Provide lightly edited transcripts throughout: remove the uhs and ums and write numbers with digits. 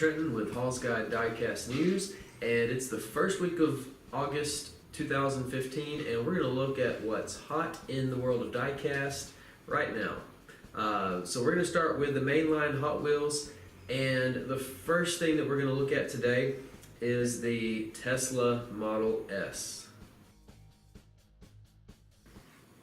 Trenton with Hallsguide Diecast News, and it's the first week of August 2015, and we're going to look at what's hot in the world of diecast right now. So we're going to start with the mainline Hot Wheels, and the first thing that we're going to look at today is the Tesla Model S.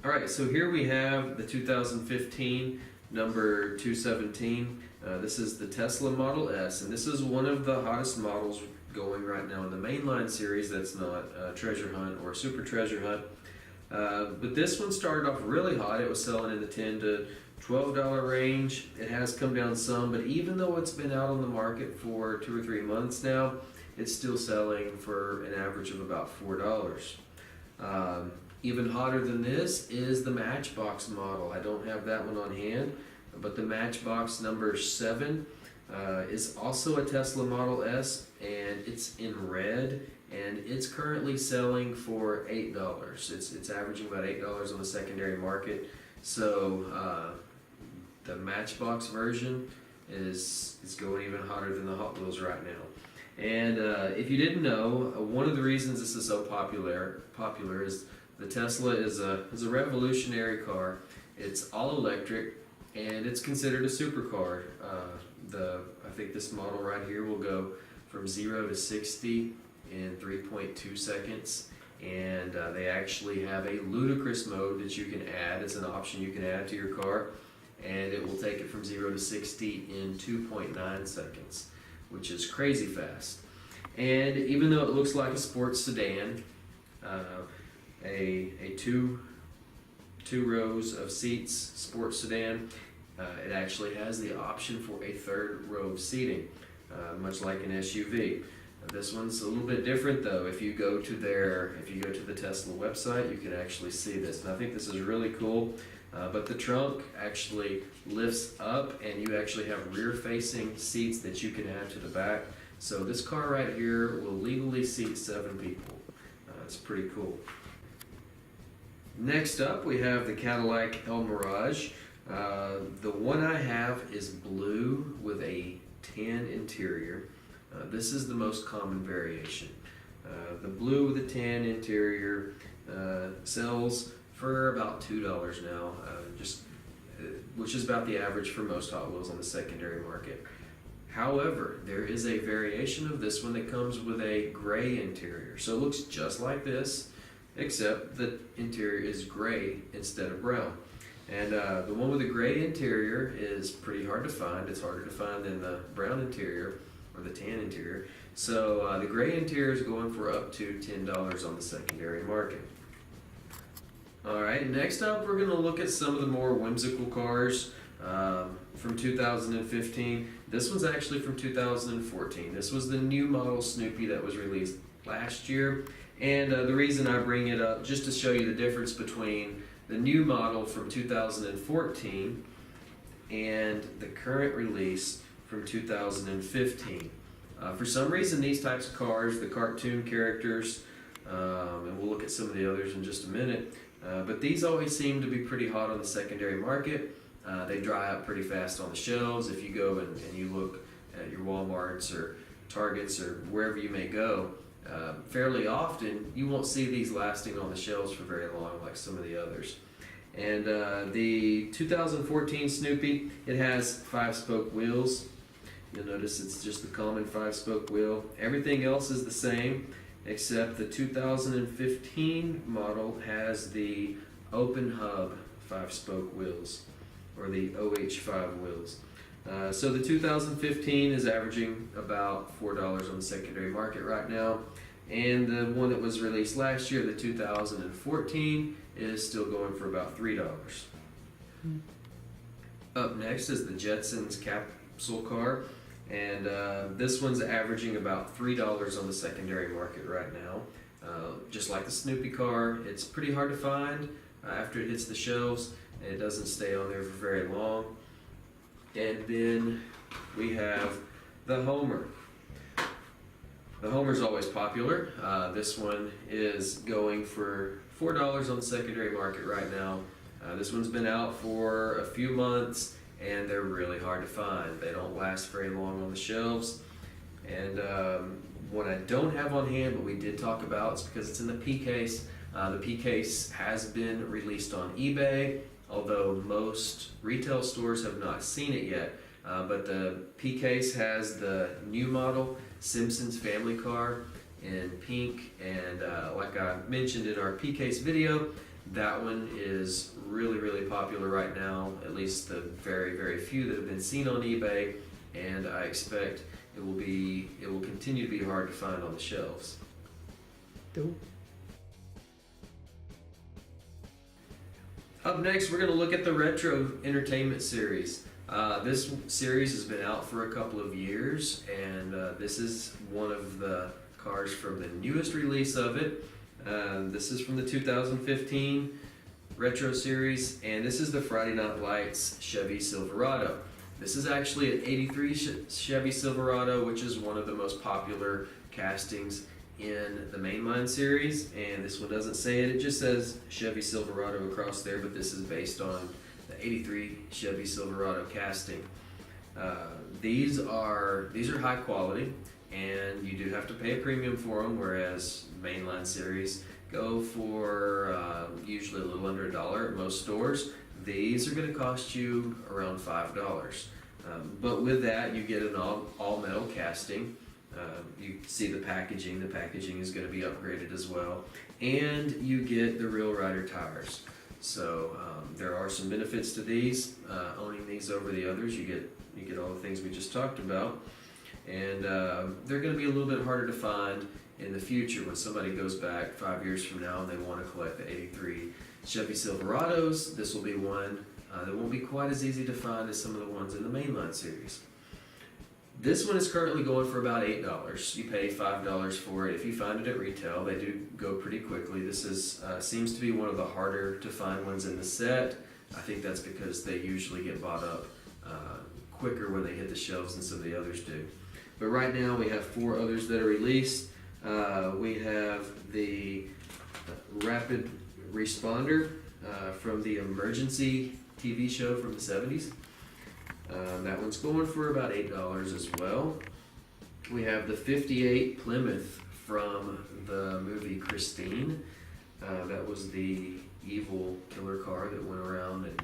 Alright, so here we have the 2015 number 217. This is the Tesla Model S, and this is one of the hottest models going right now in the mainline series that's not Treasure Hunt or Super Treasure Hunt. But this one started off really hot. It was selling in the $10 to $12 range. It has come down some, but even though it's been out on the market for 2 or 3 months now, it's still selling for an average of about $4. Even hotter than this is the Matchbox model. I don't have that one on hand, but the Matchbox number 7 is also a Tesla Model S, and it's in red, and it's currently selling for $8. It's averaging about $8 on the secondary market. So the Matchbox version is going even hotter than the Hot Wheels right now. And if you didn't know, one of the reasons this is so popular is the Tesla is a revolutionary car. It's all electric, and it's considered a supercar. I think this model right here will go from 0 to 60 in 3.2 seconds, and they actually have a ludicrous mode that you can add. It's an option you can add to your car, and it will take it from 0 to 60 in 2.9 seconds, which is crazy fast. And even though it looks like a sports sedan, a two rows of seats sports sedan, it actually has the option for a third row of seating, much like an SUV. This one's a little bit different though. If you go to the Tesla website, you can actually see this, and I think this is really cool. But the trunk actually lifts up, and you actually have rear-facing seats that you can add to the back. So this car right here will legally seat 7 people. It's pretty cool. Next up, we have the Cadillac El Mirage. The one I have is blue with a tan interior. This is the most common variation. The blue with the tan interior sells for about $2 now, which is about the average for most Hot Wheels on the secondary market. However, there is a variation of this one that comes with a gray interior. So it looks just like this, except the interior is gray instead of brown. And the one with the gray interior is pretty hard to find. It's harder to find than the brown interior or the tan interior. So the gray interior is going for up to $10 on the secondary market. Alright, next up we're going to look at some of the more whimsical cars from 2015. This one's actually from 2014. This was the new model Snoopy that was released last year. And the reason I bring it up, just to show you the difference between the new model from 2014 and the current release from 2015. For some reason, these types of cars, the cartoon characters, and we'll look at some of the others in just a minute, but these always seem to be pretty hot on the secondary market. They dry up pretty fast on the shelves. If you go and you look at your Walmarts or Targets or wherever you may go, fairly often you won't see these lasting on the shelves for very long like some of the others. And the 2014 Snoopy, it has 5-spoke wheels. You'll notice it's just the common 5-spoke wheel. Everything else is the same, except the 2015 model has the open hub 5-spoke wheels, or the OH5 wheels. So the 2015 is averaging about $4 on the secondary market right now, and the one that was released last year, the 2014, is still going for about $3. Up next is the Jetsons capsule car, and this one's averaging about $3 on the secondary market right now. Just like the Snoopy car, it's pretty hard to find after it hits the shelves, and it doesn't stay on there for very long. And then we have the Homer. The Homer's always popular. This one is going for $4 on the secondary market right now. This one's been out for a few months, and they're really hard to find. They don't last very long on the shelves. And one I don't have on hand, but we did talk about, it's because it's in the P case. The P case has been released on eBay, although most retail stores have not seen it yet. But the P case has the new model Simpsons family car in pink, and like I mentioned in our P case video, that one is really popular right now, at least the very few that have been seen on eBay, and I expect it will continue to be hard to find on the shelves. Up next, we're going to look at the Retro Entertainment Series. This series has been out for a couple of years, and this is one of the cars from the newest release of it. This is from the 2015 Retro Series, and this is the Friday Night Lights Chevy Silverado. This is actually an 83 Chevy Silverado, which is one of the most popular castings in the mainline series, and this one doesn't say it, it just says Chevy Silverado across there, but this is based on the 83 Chevy Silverado casting. These are high quality, and you do have to pay a premium for them, whereas mainline series go for usually a little under $1 at most stores. These are going to cost you around $5. But with that, you get an all metal casting. You see the packaging. The packaging is going to be upgraded as well, and you get the Real Rider tires. So there are some benefits to these. Owning these over the others, you get all the things we just talked about, and they're going to be a little bit harder to find in the future when somebody goes back 5 years from now and they want to collect the 83 Chevy Silverados. This will be one that won't be quite as easy to find as some of the ones in the mainline series. This one is currently going for about $8. You pay $5 for it. If you find it at retail, they do go pretty quickly. This seems to be one of the harder to find ones in the set. I think that's because they usually get bought up quicker when they hit the shelves than some of the others do. But right now we have 4 others that are released. We have the Rapid Responder from the Emergency TV show from the 70s. That one's going for about $8 as well. We have the 58 Plymouth from the movie Christine. That was the evil killer car that went around and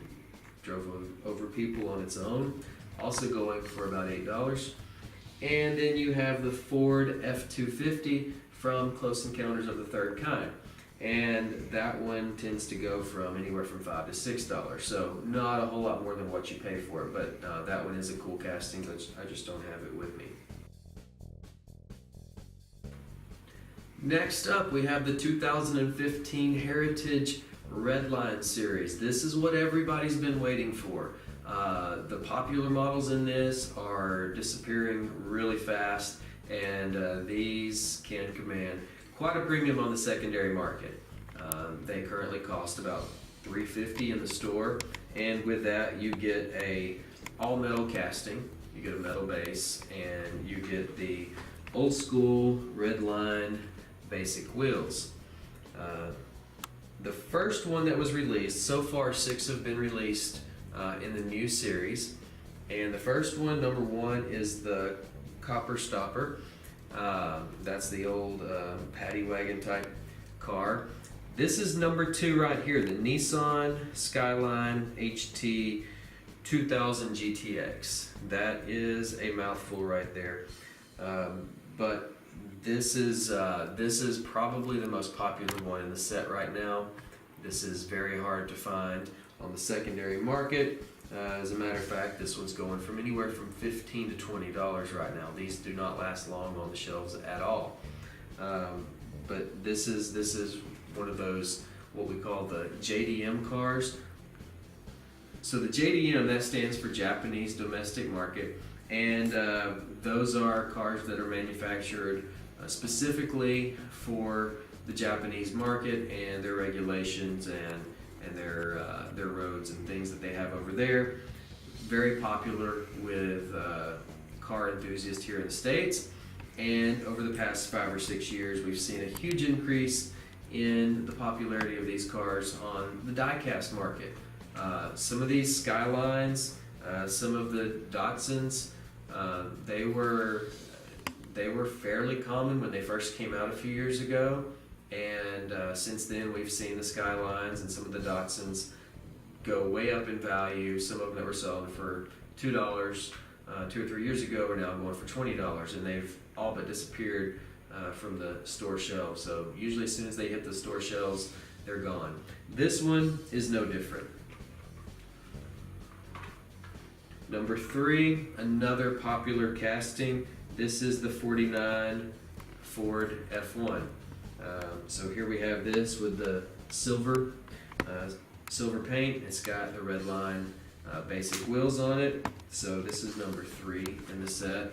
drove over people on its own. Also going for about $8. And then you have the Ford F-250 from Close Encounters of the Third Kind. And that one tends to go from anywhere from $5 to $6. So not a whole lot more than what you pay for it, but that one is a cool casting. I just don't have it with me. Next up, we have the 2015 Heritage Redlines series. This is what everybody's been waiting for. The popular models in this are disappearing really fast, and these can command quite a premium on the secondary market. They currently cost about $350 in the store, and with that you get a all metal casting, you get a metal base, and you get the old school Redline basic wheels. The first one that was released, so far 6 have been released in the new series, and the first one, number 1, is the Copper Stopper. That's the old paddy wagon type car. This is number 2 right here, the Nissan Skyline HT 2000 GTX. That is a mouthful right there. But this is probably the most popular one in the set right now. This is very hard to find on the secondary market. As a matter of fact, this one's going from anywhere from $15 to $20 right now. These do not last long on the shelves at all. But this is one of those, what we call the JDM cars. So the JDM, that stands for Japanese Domestic Market, and those are cars that are manufactured specifically for the Japanese market and their regulations and their roads and things that they have over there. Very popular with car enthusiasts here in the States, and over the past 5 or 6 years we've seen a huge increase in the popularity of these cars on the diecast market. Some of these Skylines, some of the Datsuns, they were They were fairly common when they first came out a few years ago, and since then we've seen the Skylines and some of the Datsuns go way up in value. Some of them that were selling for $2 2 or 3 years ago are now going for $20, and they've all but disappeared from the store shelves. So usually as soon as they hit the store shelves, they're gone. This one is no different. Number 3, another popular casting. This is the 49 Ford F1. So here we have this with the silver paint. It's got the Redline basic wheels on it. So this is number 3 in the set.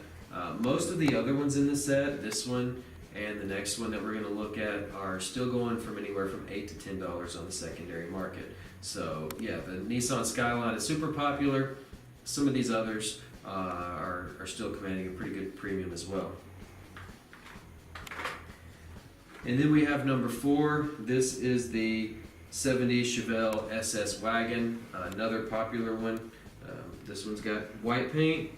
Most of the other ones in the set, this one and the next one that we're going to look at, are still going from anywhere from $8 to $10 on the secondary market. So yeah, the Nissan Skyline is super popular. Some of these others are still commanding a pretty good premium as well. And then we have number 4. This is the 70 Chevelle SS Wagon, another popular one. This one's got white paint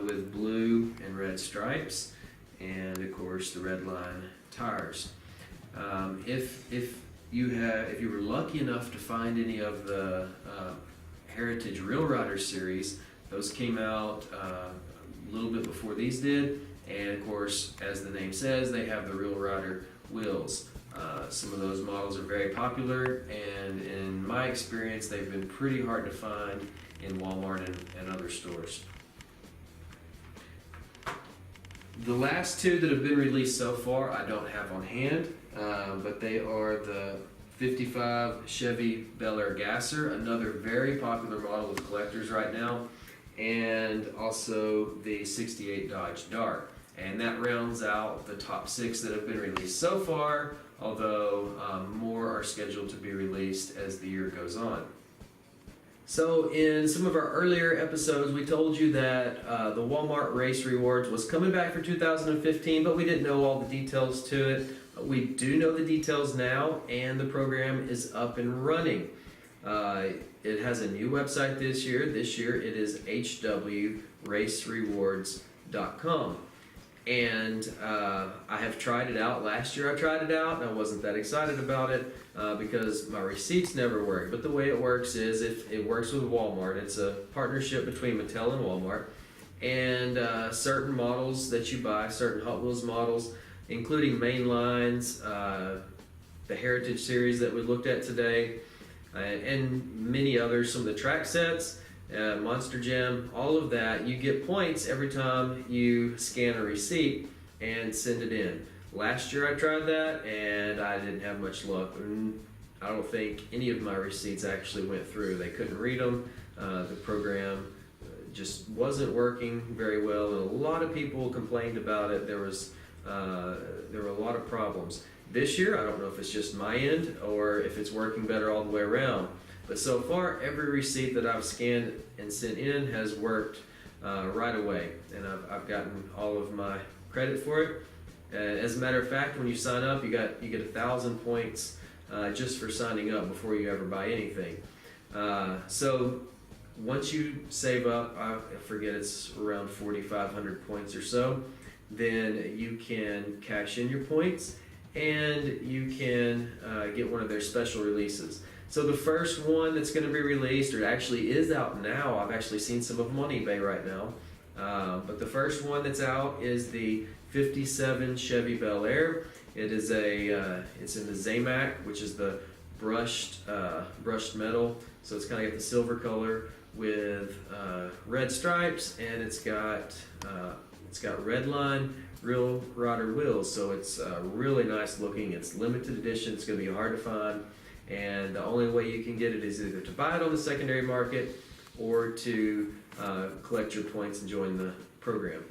with blue and red stripes, and of course the Redline tires. If you were lucky enough to find any of the Heritage Real Rider series, those came out a little bit before these did, and of course, as the name says, they have the Real Rider wheels. Some of those models are very popular, and in my experience, they've been pretty hard to find in Walmart and other stores. The last 2 that have been released so far I don't have on hand, but they are the 55 Chevy Bel Air Gasser, another very popular model with collectors right now, and also the 68 Dodge Dart. And that rounds out the top 6 that have been released so far, although more are scheduled to be released as the year goes on. So in some of our earlier episodes, we told you that the Walmart Race Rewards was coming back for 2015, but we didn't know all the details to it. We do know the details now, and the program is up and running. It has a new website this year. This year it is hwracerewards.com. And I have tried it out. Last year I tried it out, and I wasn't that excited about it because my receipts never work. But the way it works is, if it works with Walmart, it's a partnership between Mattel and Walmart, and certain models that you buy, certain Hot Wheels models, including mainlines, the Heritage series that we looked at today, and many others, some of the track sets, Monster Jam, all of that, you get points every time you scan a receipt and send it in. Last year I tried that and I didn't have much luck. I don't think any of my receipts actually went through. They couldn't read them. The program just wasn't working very well, and a lot of people complained about it. There were a lot of problems. This year, I don't know if it's just my end or if it's working better all the way around. But so far, every receipt that I've scanned and sent in has worked right away, and I've gotten all of my credit for it. As a matter of fact, when you sign up, you get 1,000 points just for signing up before you ever buy anything. So once you save up, I forget, it's around 4,500 points or so, then you can cash in your points and you can get one of their special releases. So the first one that's going to be released, or actually is out now, I've actually seen some of them on eBay right now, but the first one that's out is the 57 Chevy Bel Air. It's in the Zamac, which is the brushed metal, so it's kind of got the silver color with red stripes, and it's got Redline Real Rider wheels, so it's really nice looking. It's limited edition. It's going to be hard to find, and the only way you can get it is either to buy it on the secondary market or to collect your points and join the program.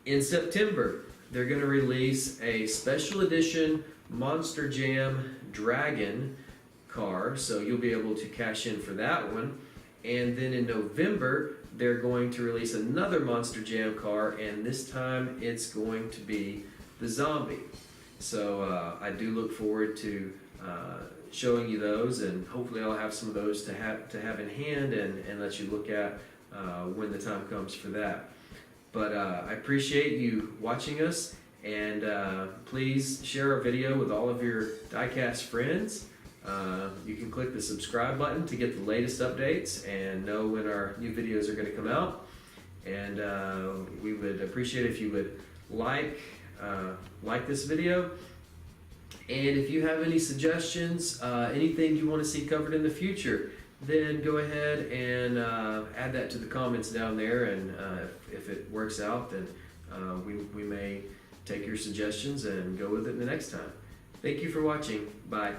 In September, they're going to release a special edition Monster Jam Dragon car, so you'll be able to cash in for that one. And then in November, they're going to release another Monster Jam car, and this time it's going to be the Zombie. So I do look forward to showing you those, and hopefully I'll have some of those to have in hand and let you look at when the time comes for that. But I appreciate you watching us, and please share our video with all of your diecast friends. You can click the subscribe button to get the latest updates and know when our new videos are going to come out. And we would appreciate if you would like this video. And if you have any suggestions, anything you want to see covered in the future, then go ahead and add that to the comments down there. And if it works out, then we may take your suggestions and go with it the next time. Thank you for watching. Bye.